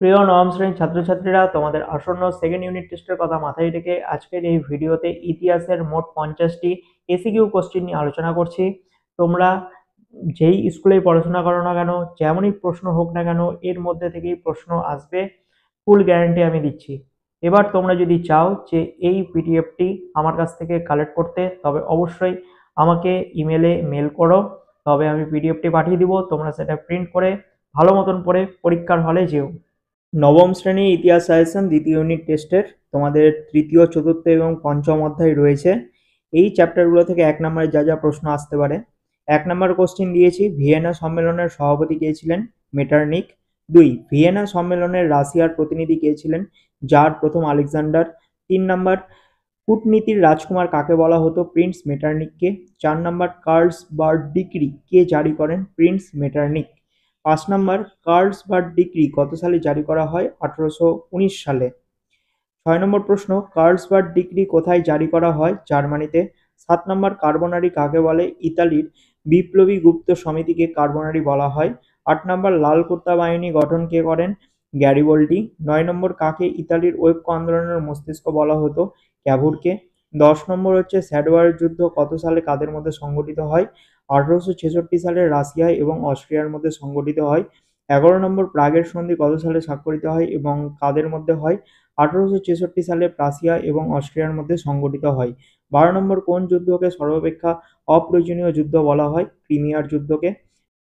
প্রিয় নবম শ্রেণীর ছাত্রছাত্রীরা, তোমাদের আসন্ন সেকেন্ড ইউনিট টেস্টের কথা মাথায় রেখে আজকের এই ভিডিওতে ইতিহাসের মোট 50টি এসিকিউ কোশ্চেন নিয়ে আলোচনা করছি। তোমরা যেই স্কুলেই পড়াশোনা করো না কেন, যেমনই প্রশ্ন হোক না কেন, এর মধ্যে থেকেই প্রশ্ন আসবে, ফুল গ্যারান্টি আমি দিচ্ছি। এবার তোমরা যদি চাও যে এই পিডিএফটি আমার কাছ থেকে কালেক্ট করতে, তবে অবশ্যই আমাকে ইমেলে মেল করো, তবে আমি পিডিএফটি পাঠিয়ে দিব। তোমরা সেটা প্রিন্ট করে ভালো মতন পড়ে পরীক্ষার হলে যেও। নবম শ্রেণী ইতিহাস সাজেশন দ্বিতীয় ইউনিট টেস্টের তোমাদের তৃতীয়, চতুর্থ এবং পঞ্চম অধ্যায় রয়েছে। এই চ্যাপ্টারগুলো থেকে এক নম্বরে যা যা প্রশ্ন আসতে পারে। এক নম্বর কোশ্চেন দিয়েছি, ভিয়েনা সম্মেলনের সভাপতি কে ছিলেন? মেটারনিক। দুই, ভিয়েনা সম্মেলনের রাশিয়ার প্রতিনিধি কে ছিলেন? জার প্রথম আলেকজান্ডার। তিন নম্বর, কূটনীতির রাজকুমার কাকে বলা হতো? প্রিন্স মেটারনিককে। চার নম্বর, কার্লসবার্গ ডিক্রি কে জারি করেন? Prince Metternich. ৫ নম্বর, কার্লসবার্গ ডিক্রি কত সালে জারি করা হয়? ১৮১৯ সালে। ৬ নম্বর প্রশ্ন, কার্লসবার্গ ডিক্রি কোথায় জারি করা হয়? জার্মানিতে। ৭ নম্বর, কার্বোনারি কাকে বলে? ইতালির বিপ্লবী গুপ্ত সমিতিকে কার্বোনারি বলা হয়। ৮ নম্বর, লাল কুর্তা বাহিনী গঠন কে করেন? গ্যারিবল্ডি। ৯ নম্বর, কাকে ইতালির ঐক্য আন্দোলনের মস্তিষ্ক বলা হতো? ক্যাভুরকে। ১০ নম্বর হচ্ছে, স্যাডওয়ার যুদ্ধ কত সালে কাদের মধ্যে সংঘটিত হয়? ১৮৬৬ সালে রাশিয়া এবং অস্ট্রিয়ার মধ্যে সংঘটিত হয়। ১১ নম্বর, প্রাগের সন্ধি কত সালে স্বাক্ষরিত হয় এবং কাদের মধ্যে হয়? ১৮৬৬ সালে প্রাশিয়া এবং অস্ট্রিয়ার মধ্যে সংঘটিত হয়। ১২ নম্বর, কোন যুদ্ধকে সর্বাপেক্ষা অপ্রয়োজনীয় যুদ্ধ বলা হয়? ক্রিমিয়ার যুদ্ধকে।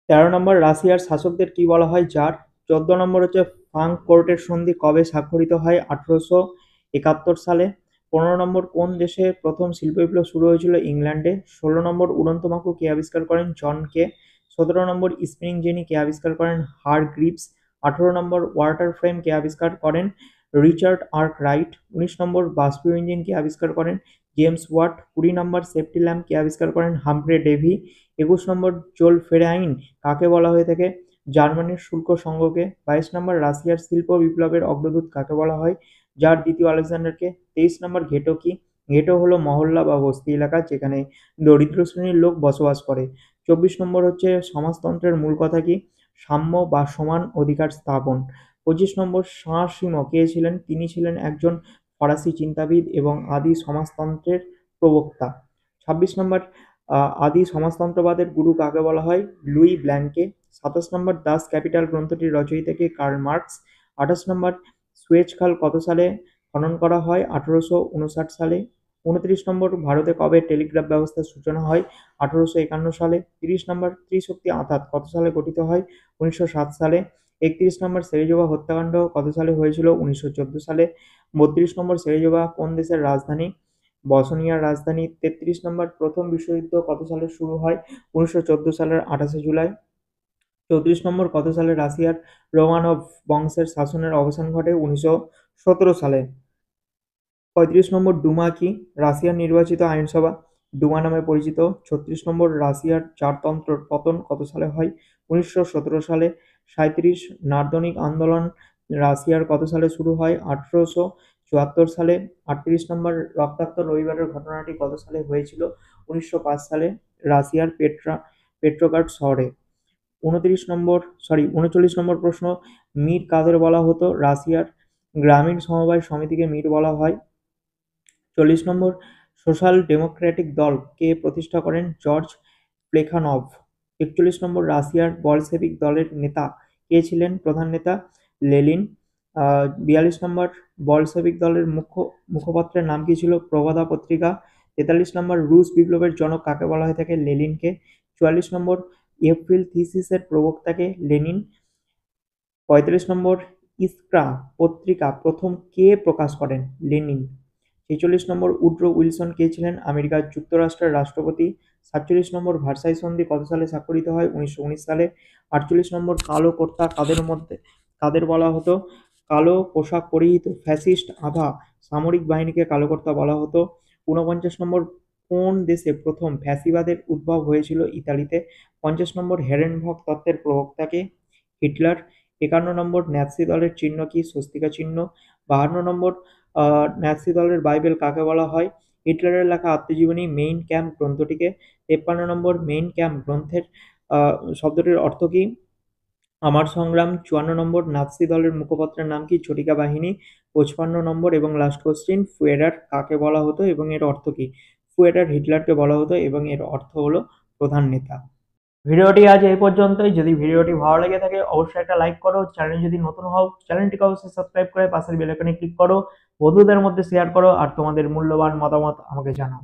১৩ নম্বর, রাশিয়ার শাসকদের কি বলা হয়? জার। ১৪ নম্বর হচ্ছে, ফ্রাঙ্কফুর্টের সন্ধি কবে স্বাক্ষরিত হয়? ১৮৭১ সালে। ১৫ নম্বর, কোন দেশে প্রথম শিল্প বিপ্লব শুরু হয়েছিল? ইংল্যান্ডে। ১৬ নম্বর, উড়ন্ত মাকু কে আবিষ্কার করেন? জন কে। ১৭ নম্বর, স্পিনিং জেনি কে আবিষ্কার করেন? হারগ্রিভস। ১৮ নম্বর, ওয়াটার ফ্রেম কে আবিষ্কার করেন? Richard Arkwright. ১৯ নম্বর, বাষ্পীয় ইঞ্জিন কে আবিষ্কার করেন? James Watt. ২০ নম্বর, সেফটি ল্যাম্প কে আবিষ্কার করেন? Humphry Davy. ২১ নম্বর, জোলফেরাইন কাকে বলা হয়ে থাকে? জার্মানির শুল্ক সংঘকে। ২২ নম্বর, রাশিয়ার শিল্প বিপ্লবের অগ্রদূত কাকে বলা হয়? জার দ্বিতীয় আলেকজান্ডারকে। ২৩ নম্বর, ঘেটো কি? ঘেটো হলো মহল্লা বা বস্তি এলাকা যেখানে দরিদ্র শ্রেণীর লোক বসবাস করে। ২৪ নম্বর হচ্ছে, সমাজতন্ত্রের মূল কথা কি? সাম্য বা সমান অধিকার স্থাপন। ২৫ নম্বর, সাঁ-সিমঁ কে ছিলেন? তিনি ছিলেন একজন ফরাসি চিন্তাবিদ এবং আদি সমাজতন্ত্রের প্রবক্তা। ২৬ নম্বর, আদি সমাজতন্ত্রবাদের গুরু কাকে বলা হয়? লুই ব্ল্যাংকে। ২৭ নম্বর, দাস ক্যাপিটাল গ্রন্থটির রচয়িতা কে? Karl Marx. ২৮ নম্বর, সুয়েজ খাল কত সালে খনন করা হয়? ১৮৫৯ সালে। ২৯ নম্বর, ভারতে কবে টেলিগ্রাফ ব্যবস্থার সূচনা হয়? ১৮৫১ সালে। ৩০ নম্বর, ত্রিশক্তি আঁতাত কত সালে গঠিত হয়? ১৯০৭ সালে। ৩১ নম্বর, সেরেজোভা হত্যাকাণ্ড কত সালে হয়েছিল? ১৯১৪ সালে। ৩২ নম্বর, সেরেজোভা কোন দেশের রাজধানী? বসনিয়ার রাজধানী। ৩৩ নম্বর, প্রথম বিশ্বযুদ্ধ কত সালে শুরু হয়? ১৯১৪ সালের ২৮শে জুলাই। ৩৪ নম্বর, কত সালে রাশিয়ার রোমানভ বংশের শাসনের অবসান ঘটে? ১৯১৭ সালে। ৩৫ নম্বর, ডুমা কি? রাশিয়ার নির্বাচিত আইনসভা ডুমা নামে পরিচিত। ৩৬ নম্বর, রাশিয়ার জারতন্ত্রের পতন কত সালে হয়? ১৯১৭ সালে। ৩৭, নার্দনিক আন্দোলন রাশিয়ার কত সালে শুরু হয়? ১৮৭৪ সালে। ৩৮ নম্বর, রক্তাক্ত রবিবারের ঘটনাটি কত সালে হয়েছিল? ১৯০৫ সালে, রাশিয়ার পেট্রোগ্রাড শহরে। ৩৯ নম্বর প্রশ্ন, মির কাদের বলা হতো? রাশিয়ার গ্রামীণ সমবায় সমিতিকে মির বলা হয়। ৪০ নম্বর, সোশ্যাল ডেমোক্রেটিক দল কে প্রতিষ্ঠা করেন? George Plekhanov. ৪১ নম্বর, রাশিয়ার বলশেভিক দলের নেতা কে ছিলেন? প্রধান নেতা লেনিন। ৪২ নম্বর, বলশেভিক দলের মুখপত্রের নাম কি ছিল? প্রভাদা পত্রিকা। ৪৩ নম্বর, রুশ বিপ্লবের জনক কাকে বলা হয়ে থাকে? লেনিনকে। ৪৪ নম্বর, এপ্রিল থিসিসের প্রবক্তাকে? লেনিন। ৩৫ নম্বর, ইস্ক্রা পত্রিকা প্রথম কে প্রকাশ করেন? লেনিন। ৪৬ নম্বর, উড্রো উইলসন কে ছিলেন? আমেরিকা যুক্তরাষ্ট্রের রাষ্ট্রপতি। ৪৭ নম্বর, ভার্সাই সন্ধি কত সালে স্বাক্ষরিত হয়? ১৯১৯ সালে। ৪৮ নম্বর, কালো কোর্তা কাদের বলা হতো? কালো পোশাক পরিহিত ফ্যাসিস্ট আধা সামরিক বাহিনীকে কালো কোর্তা বলা হতো। ৪৯ নম্বর, কোন দেশে প্রথম ফ্যাসিবাদের উদ্ভব হয়েছিল? ইতালিতে। ৫০ নম্বর, হেরেনবখ তত্ত্বের প্রবক্তাকে? হিটলার। ৫১ নম্বর, ন্যাৎসি দলের চিহ্ন কি? স্বস্তিকা চিহ্ন। ৫২ নম্বর, ন্যাৎসি দলের বাইবেল কাকে বলা হয়? হিটলারের লেখা আত্মজীবনী মেইন ক্যাম্প গ্রন্থটিকে। ৫৩ নম্বর, মেইন ক্যাম্প গ্রন্থের শব্দটির অর্থ কি? আমার সংগ্রাম 54 নম্বর, নাৎসি দলের মুখপাত্রের নাম কি? ঝটিকা বাহিনী। 55 নম্বর এবং লাস্ট কোশ্চেন, ফুয়েরার কাকে বলা হতো এবং এর অর্থ কি? ফুয়েরার হিটলারকে বলা হতো এবং এর অর্থ হলো প্রধান নেতা। ভিডিওটি আজ এই পর্যন্তই। যদি ভিডিওটি ভালো লেগে থাকে অবশ্যই একটা লাইক করো। চ্যানেল যদি নতুন হও চ্যানেলটিকে অবশ্যই সাবস্ক্রাইব করে পাশের বেল আইকনে ক্লিক করো। বন্ধুদের মধ্যে শেয়ার করো আর তোমাদের মূল্যবান মতামত আমাকে জানাও।